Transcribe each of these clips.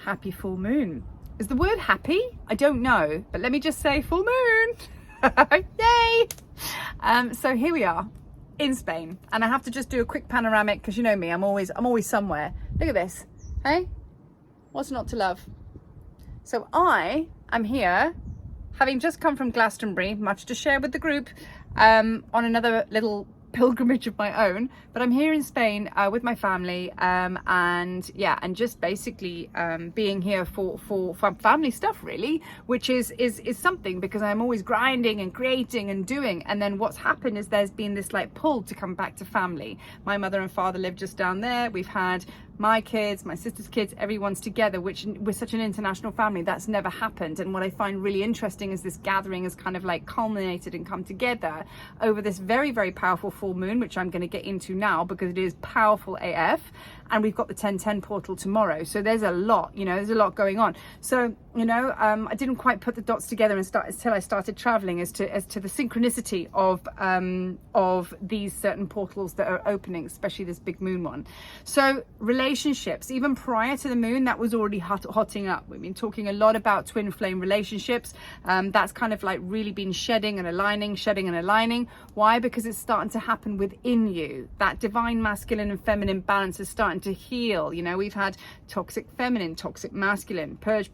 Happy full moon. Is the word happy? I don't know, but let me just say full moon. Yay! So here we are in Spain, and I have to just do a quick panoramic because you know me, I'm always somewhere. Look at this. Hey, what's not to love? So I am here, having just come from Glastonbury, much to share with the group, on another little pilgrimage of my own, but I'm here in Spain with my family, and just basically being here for family stuff really, which is something, because I'm always grinding and creating and doing, and then what's happened is there's been this like pull to come back to family. My mother and father live just down there. We've had my kids, my sister's kids, everyone's together, which we're such an international family, that's never happened. And what I find really interesting is this gathering has kind of like culminated and come together over this very, very powerful full moon, which I'm going to get into now because it is powerful AF. And we've got the 1010 portal tomorrow. So there's a lot, there's a lot going on. So, I didn't quite put the dots together until I started traveling as to the synchronicity of these certain portals that are opening, especially this big moon one. So relationships, even prior to the moon, that was already hotting up. We've been talking a lot about twin flame relationships. That's kind of like really been shedding and aligning. Why? Because it's starting to happen within you. That divine masculine and feminine balance is starting to heal. We've had toxic feminine, toxic masculine, purge,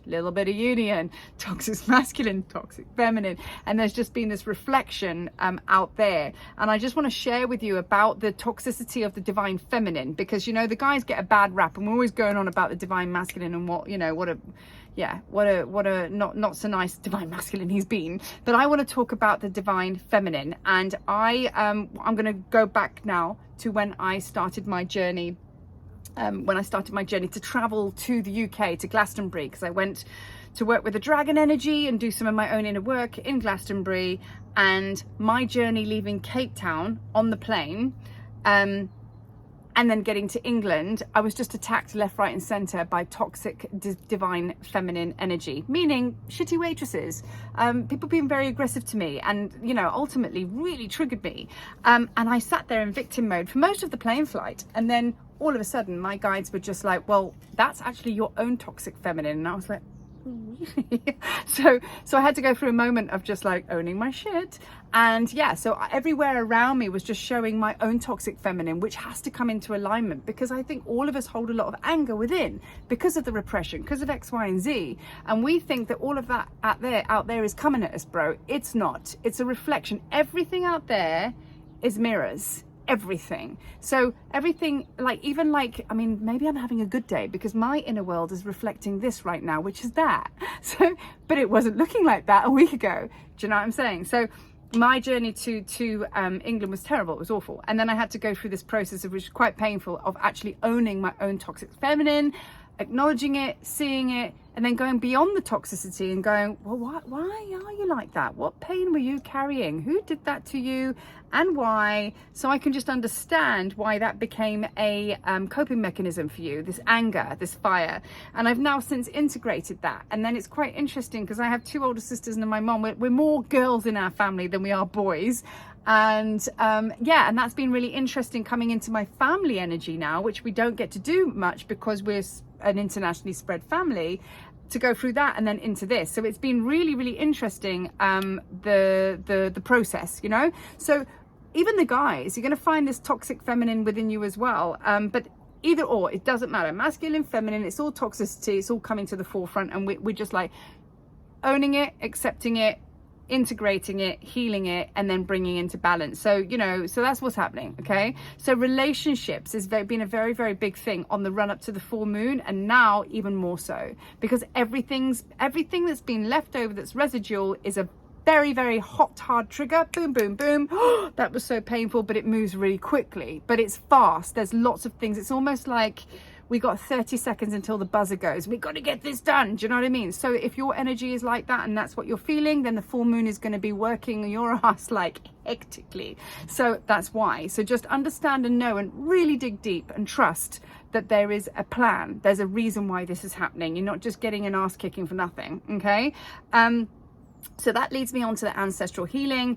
little bit of union, toxic masculine, toxic feminine, and there's just been this reflection out there. And I just want to share with you about the toxicity of the divine feminine, because the guys get a bad rap, and we're always going on about the divine masculine and what a not so nice divine masculine he's been. But I want to talk about the divine feminine, and I'm going to go back now to when I started my journey. To travel to the UK, to Glastonbury, because I went to work with the dragon energy and do some of my own inner work in Glastonbury. And my journey leaving Cape Town on the plane, and then getting to England, I was just attacked left, right and centre by toxic divine feminine energy, meaning shitty waitresses, people being very aggressive to me, and ultimately really triggered me, and I sat there in victim mode for most of the plane flight. And then all of a sudden my guides were just like, well, that's actually your own toxic feminine. And I was like, really? so I had to go through a moment of just like owning my shit. And so everywhere around me was just showing my own toxic feminine, which has to come into alignment, because I think all of us hold a lot of anger within because of the repression, because of X, Y, and Z. And we think that all of that out there is coming at us, bro. It's not. It's a reflection. Everything out there is mirrors. Everything. So everything, maybe I'm having a good day because my inner world is reflecting this right now, which is that. So, but it wasn't looking like that a week ago. Do you know what I'm saying? So my journey to England was terrible. It was awful. And then I had to go through this process, which was quite painful, of actually owning my own toxic feminine, acknowledging it, seeing it, and then going beyond the toxicity and going, well, why are you like that? What pain were you carrying? Who did that to you, and why? So I can just understand why that became a coping mechanism for you, this anger, this fire. And I've now since integrated that. And then it's quite interesting because I have two older sisters and my mom. We're more girls in our family than we are boys. And and that's been really interesting coming into my family energy now, which we don't get to do much because we're an internationally spread family, to go through that and then into this. So it's been really, really interesting, the process, so even the guys, you're going to find this toxic feminine within you as well, but either or, it doesn't matter, masculine, feminine, it's all toxicity, it's all coming to the forefront, and we're just like owning it, accepting it, integrating it, healing it, and then bringing into balance. So so that's what's happening. Okay, so relationships has been a very, very big thing on the run up to the full moon, and now even more so, because everything that's been left over that's residual is a very, very hard trigger. Boom, boom, boom. That was so painful, but it moves really quickly, but it's fast. There's lots of things. It's almost like we got 30 seconds until the buzzer goes. We got to get this done. Do you know what I mean? So if your energy is like that and that's what you're feeling, then the full moon is going to be working your ass like hectically. So that's why. So just understand and know and really dig deep and trust that there is a plan. There's a reason why this is happening. You're not just getting an ass kicking for nothing. Okay. So that leads me on to the ancestral healing.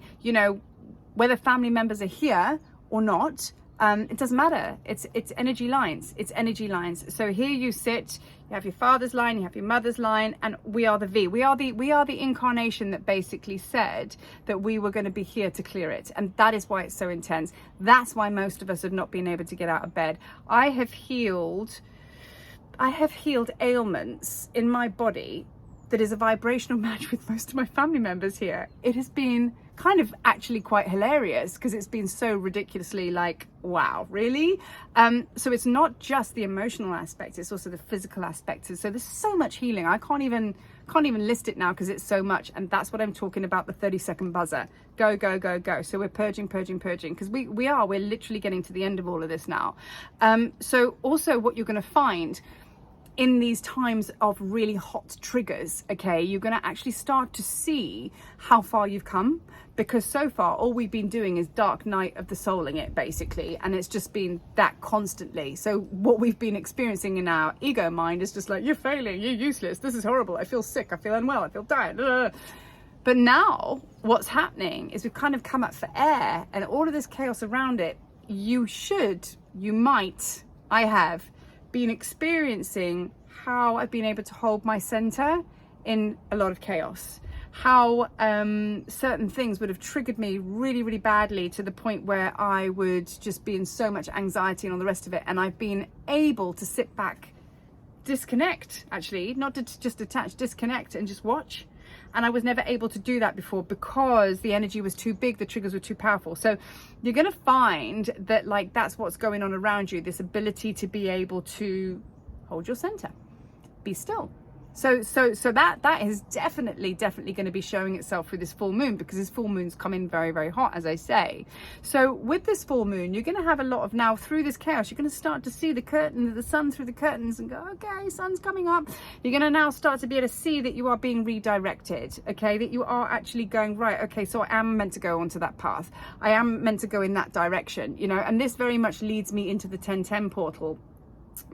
Whether family members are here or not, It doesn't matter. It's energy lines. It's energy lines. So here you sit, you have your father's line, you have your mother's line, and we are the V. We are the incarnation that basically said that we were going to be here to clear it. And that is why it's so intense. That's why most of us have not been able to get out of bed. I have healed ailments in my body that is a vibrational match with most of my family members here. It has been kind of actually quite hilarious because it's been so ridiculously like, wow, really? So it's not just the emotional aspect, it's also the physical aspect. So there's so much healing. I can't even list it now because it's so much. And that's what I'm talking about, the 30-second buzzer. Go, go, go, go. So we're purging because we're literally getting to the end of all of this now. So also what you're going to find in these times of really hot triggers, okay, you're going to actually start to see how far you've come, because so far all we've been doing is dark night of the souling it, basically, and it's just been that constantly. So what we've been experiencing in our ego mind is just like, you're failing, you're useless, this is horrible, I feel sick, I feel unwell, I feel tired. But now what's happening is we've kind of come up for air, and all of this chaos around it, I have been experiencing how I've been able to hold my center in a lot of chaos, how certain things would have triggered me really, really badly to the point where I would just be in so much anxiety and all the rest of it. And I've been able to sit back, disconnect, actually, not to just detach, disconnect and just watch. And I was never able to do that before because the energy was too big, the triggers were too powerful. So you're going to find that, like, that's what's going on around you, this ability to be able to hold your center, be still. So that is definitely going to be showing itself through this full moon, because this full moon's coming very, very hot, as I say. So with this full moon, you're going to have a lot of, now through this chaos, you're going to start to see the sun through the curtains and go, okay, sun's coming up. You're going to now start to be able to see that you are being redirected, okay, that you are actually going, right, okay, so I am meant to go onto that path. I am meant to go in that direction, you know, and this very much leads me into the 1010 portal.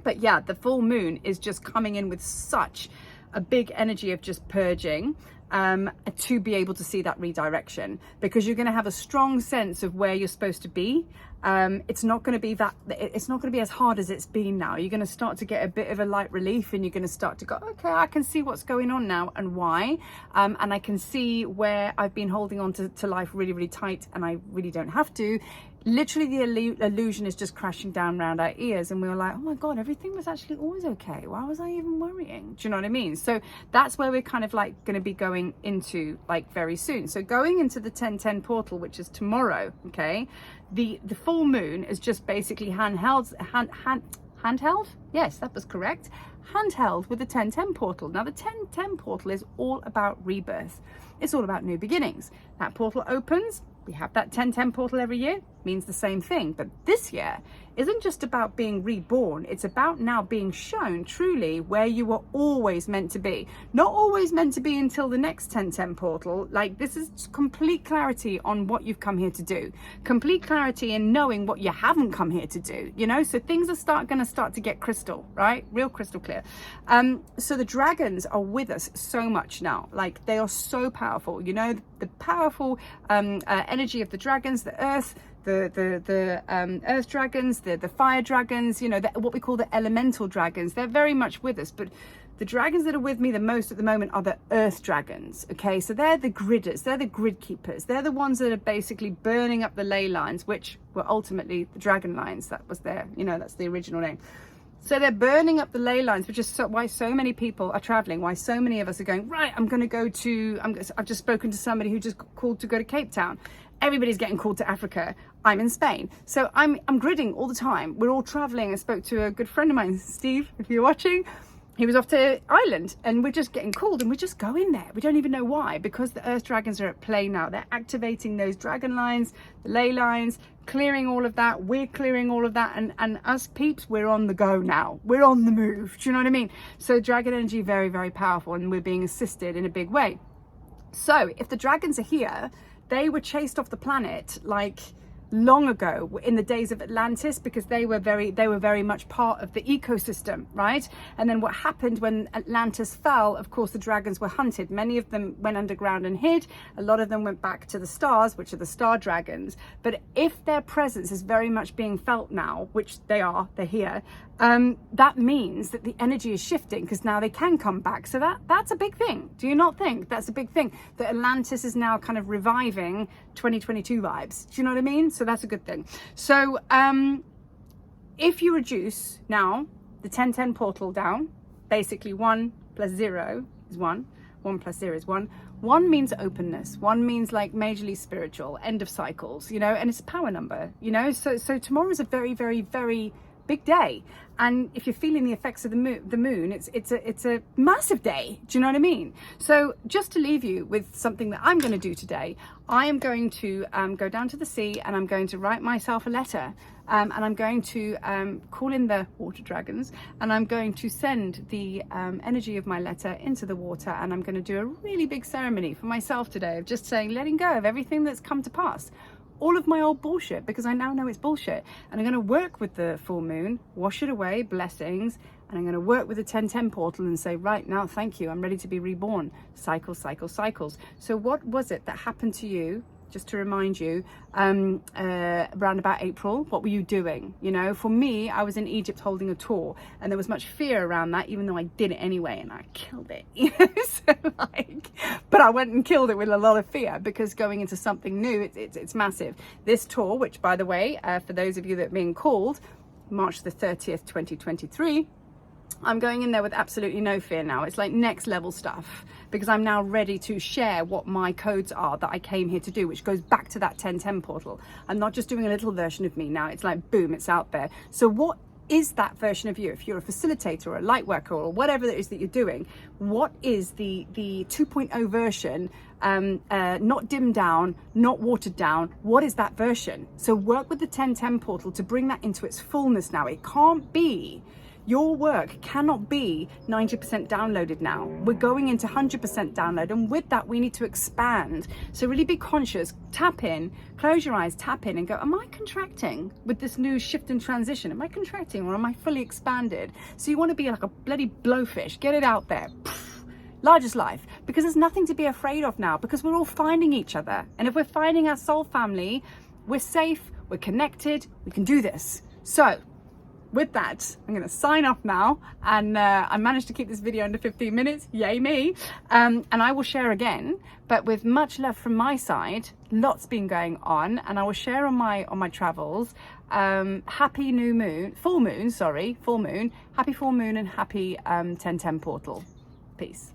But yeah, the full moon is just coming in with such a big energy of just purging to be able to see that redirection, because you're going to have a strong sense of where you're supposed to be. It's not going to be as hard as it's been now. You're going to start to get a bit of a light relief, and you're going to start to go, okay, I can see what's going on now and why, and I can see where I've been holding on to life really, really tight, and I really don't have to. Literally the illusion is just crashing down around our ears, and we were like, oh my god, everything was actually always okay, why was I even worrying? Do you know what I mean? So that's where we're kind of like going to be going into, like, very soon. So going into the 1010 portal, which is tomorrow, okay, the full moon is just basically handheld, yes, that was correct, handheld with the 1010 portal. Now the 1010 portal is all about rebirth, it's all about new beginnings. That portal opens, we have that 1010 portal every year, means the same thing. But this year isn't just about being reborn, it's about now being shown truly where you were always meant to be. Not always meant to be until the next 1010 portal. Like, this is complete clarity on what you've come here to do. Complete clarity in knowing what you haven't come here to do, you know? So things are going to start to get crystal, right? Real crystal clear. So the dragons are with us so much now. Like, they are so powerful, you know, the powerful energy of the dragons, the earth, the earth dragons, the fire dragons, you know, what we call the elemental dragons. They're very much with us, but the dragons that are with me the most at the moment are the earth dragons, okay? So they're the gridders, they're the grid keepers, they're the ones that are basically burning up the ley lines, which were ultimately the dragon lines. That was their, you know, that's the original name. So they're burning up the ley lines, which is why so many people are traveling, why so many of us are going, right, I'm going to go to, I've just spoken to somebody who just got called to go to Cape Town. Everybody's getting called to Africa. I'm in Spain. So I'm gridding all the time. We're all traveling. I spoke to a good friend of mine, Steve, if you're watching. He was off to Ireland, and we're just getting called, and we just go in there. We don't even know why, because the earth dragons are at play now. They're activating those dragon lines, the ley lines, clearing all of that. We're clearing all of that, and us peeps, we're on the go now. We're on the move. Do you know what I mean? So dragon energy, very, very powerful, and we're being assisted in a big way. So if the dragons are here, they were chased off the planet like long ago in the days of Atlantis, because they were very much part of the ecosystem, right? And then what happened when Atlantis fell, of course, the dragons were hunted. Many of them went underground and hid. A lot of them went back to the stars, which are the star dragons. But if their presence is very much being felt now, which they're here, that means that the energy is shifting, because now they can come back. So that's a big thing. Do you not think that's a big thing, that Atlantis is now kind of reviving 2022 vibes? Do you know what I mean? So that's a good thing. So if you reduce now the 1010 portal down, basically 1 plus 0 is 1, 1 plus 0 is 1. 1 means openness. 1 means like majorly spiritual, end of cycles, you know, and it's a power number, you know. So tomorrow is a very, very, very big day. And if you're feeling the effects of the moon, it's a massive day. Do you know what I mean? So just to leave you with something that I'm going to do today, I am going to go down to the sea, and I'm going to write myself a letter, and I'm going to call in the water dragons, and I'm going to send the energy of my letter into the water, and I'm going to do a really big ceremony for myself today of just saying, letting go of everything that's come to pass. All of my old bullshit, because I now know it's bullshit. And I'm going to work with the full moon, wash it away, blessings, and I'm going to work with the 1010 portal and say, right now, thank you, I'm ready to be reborn. Cycles, cycles, cycles. So what was it that happened to you, just to remind you, around about April? What were you doing? You know, for me, I was in Egypt holding a tour, and there was much fear around that, even though I did it anyway, and I killed it. You know, so like, but I went and killed it with a lot of fear, because going into something new, it's massive. This tour, which by the way, for those of you that are being called, March the 30th, 2023, I'm going in there with absolutely no fear now. It's like next level stuff, because I'm now ready to share what my codes are that I came here to do, which goes back to that 1010 portal. I'm not just doing a little version of me now. It's like, boom, it's out there. So what is that version of you? If you're a facilitator or a light worker or whatever it is that you're doing, what is the 2.0 version, not dimmed down, not watered down? What is that version? So work with the 1010 portal to bring that into its fullness now. It can't be, your work cannot be 90% downloaded now. We're going into 100% download, and with that we need to expand. So really be conscious, tap in, close your eyes, tap in and go, am I contracting with this new shift and transition? Am I contracting, or am I fully expanded? So you want to be like a bloody blowfish, get it out there. Largest life, because there's nothing to be afraid of now, because we're all finding each other. And if we're finding our soul family, we're safe, we're connected, we can do this. So with that, I'm going to sign off now, and I managed to keep this video under 15 minutes, yay me, and I will share again, but with much love from my side. Lots been going on, and I will share on my travels. Happy new moon, full moon, happy full moon, and happy 1010 portal. Peace.